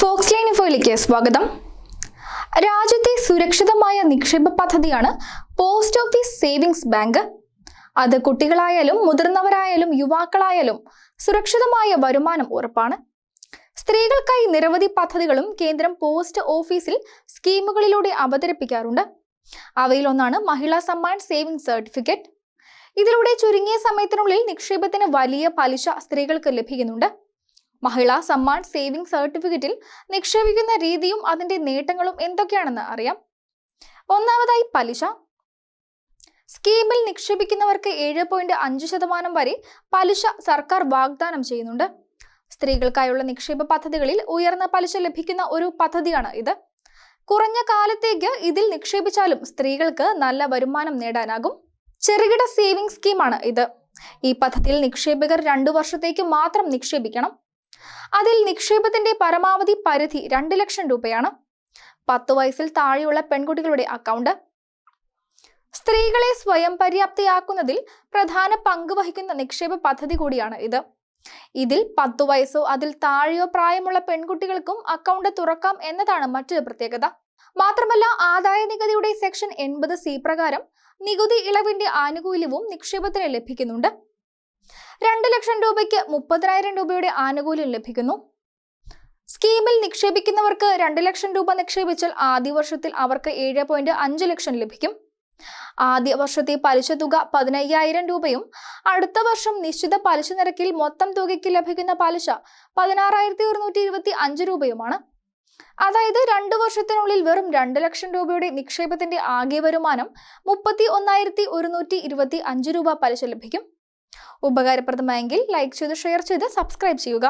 Fox line ഇൻഫോയിലേക്ക് സ്വാഗതം. രാജ്യത്തെ സുരക്ഷിതമായ നിക്ഷേപ പദ്ധതിയാണ് പോസ്റ്റ് ഓഫീസ് സേവിങ്സ് ബാങ്ക്. അത് കുട്ടികളായാലും മുതിർന്നവരായാലും യുവാക്കളായാലും സുരക്ഷിതമായ വരുമാനം ഉറപ്പാണ്. സ്ത്രീകൾക്കായി നിരവധി പദ്ധതികളും കേന്ദ്രം പോസ്റ്റ് ഓഫീസിൽ സ്കീമുകളിലൂടെ അവതരിപ്പിക്കാറുണ്ട്. അവയിലൊന്നാണ് മഹിളാ സമ്മാൻ സേവിംഗ് സർട്ടിഫിക്കറ്റ്. ഇതിലൂടെ ചുരുങ്ങിയ സമയത്തിനുള്ളിൽ നിക്ഷേപത്തിന് വലിയ പലിശ സ്ത്രീകൾക്ക് ലഭിക്കുന്നുണ്ട്. മഹിളാ സമ്മാൻ സേവിംഗ് സർട്ടിഫിക്കറ്റിൽ നിക്ഷേപിക്കുന്ന രീതിയും അതിന്റെ നേട്ടങ്ങളും എന്തൊക്കെയാണെന്ന് അറിയാം. ഒന്നാമതായി പലിശ. സ്കീമിൽ നിക്ഷേപിക്കുന്നവർക്ക് 7.5% വരെ പലിശ സർക്കാർ വാഗ്ദാനം ചെയ്യുന്നുണ്ട്. സ്ത്രീകൾക്കായുള്ള നിക്ഷേപ പദ്ധതികളിൽ ഉയർന്ന പലിശ ലഭിക്കുന്ന ഒരു പദ്ധതിയാണ് ഇത്. കുറഞ്ഞ കാലത്തേക്ക് ഇതിൽ നിക്ഷേപിച്ചാലും സ്ത്രീകൾക്ക് നല്ല വരുമാനം നേടാനാകും. ചെറുകിട സേവിംഗ് സ്കീമാണ് ഇത്. ഈ പദ്ധതിയിൽ നിക്ഷേപകർ 2 വർഷത്തേക്ക് മാത്രം നിക്ഷേപിക്കണം. അതിൽ നിക്ഷേപത്തിന്റെ പരമാവധി പരിധി 2 ലക്ഷം രൂപയാണ്. 10 വയസ്സിൽ താഴെയുള്ള പെൺകുട്ടികളുടെ അക്കൗണ്ട്. സ്ത്രീകളെ സ്വയം പര്യാപ്തയാക്കുന്നതിൽ പ്രധാന പങ്ക് വഹിക്കുന്ന നിക്ഷേപ പദ്ധതി കൂടിയാണ് ഇത്. ഇതിൽ 10 വയസ്സോ അതിൽ താഴെയോ പ്രായമുള്ള പെൺകുട്ടികൾക്കും അക്കൗണ്ട് തുറക്കാം എന്നതാണ് മറ്റൊരു പ്രത്യേകത. മാത്രമല്ല, ആദായ നികുതിയുടെ സെക്ഷൻ 80C പ്രകാരം നികുതി ഇളവിന്റെ ആനുകൂല്യവും നിക്ഷേപത്തിന് ലഭിക്കുന്നുണ്ട്. 2 ലക്ഷം രൂപയ്ക്ക് 30,000 രൂപയുടെ ആനുകൂല്യം ലഭിക്കുന്നു. സ്കീമിൽ നിക്ഷേപിക്കുന്നവർക്ക് 2 ലക്ഷം രൂപ നിക്ഷേപിച്ചാൽ ആദ്യ വർഷത്തിൽ അവർക്ക് 7.5 ലക്ഷം ലഭിക്കും. ആദ്യ വർഷത്തെ പലിശ തുക 15,000 രൂപയും അടുത്ത വർഷം നിശ്ചിത പലിശ നിരക്കിൽ മൊത്തം തുകയ്ക്ക് ലഭിക്കുന്ന പലിശ 16,125 രൂപയുമാണ്. അതായത് 2 വർഷത്തിനുള്ളിൽ വെറും 2 ലക്ഷം രൂപയുടെ നിക്ഷേപത്തിന്റെ ആകെ വരുമാനം 31,125 രൂപ പലിശ ലഭിക്കും. ഉപകാരപ്രദമായെങ്കിൽ ലൈക്ക് ചെയ്ത് ഷെയർ ചെയ്ത് സബ്സ്ക്രൈബ് ചെയ്യുക.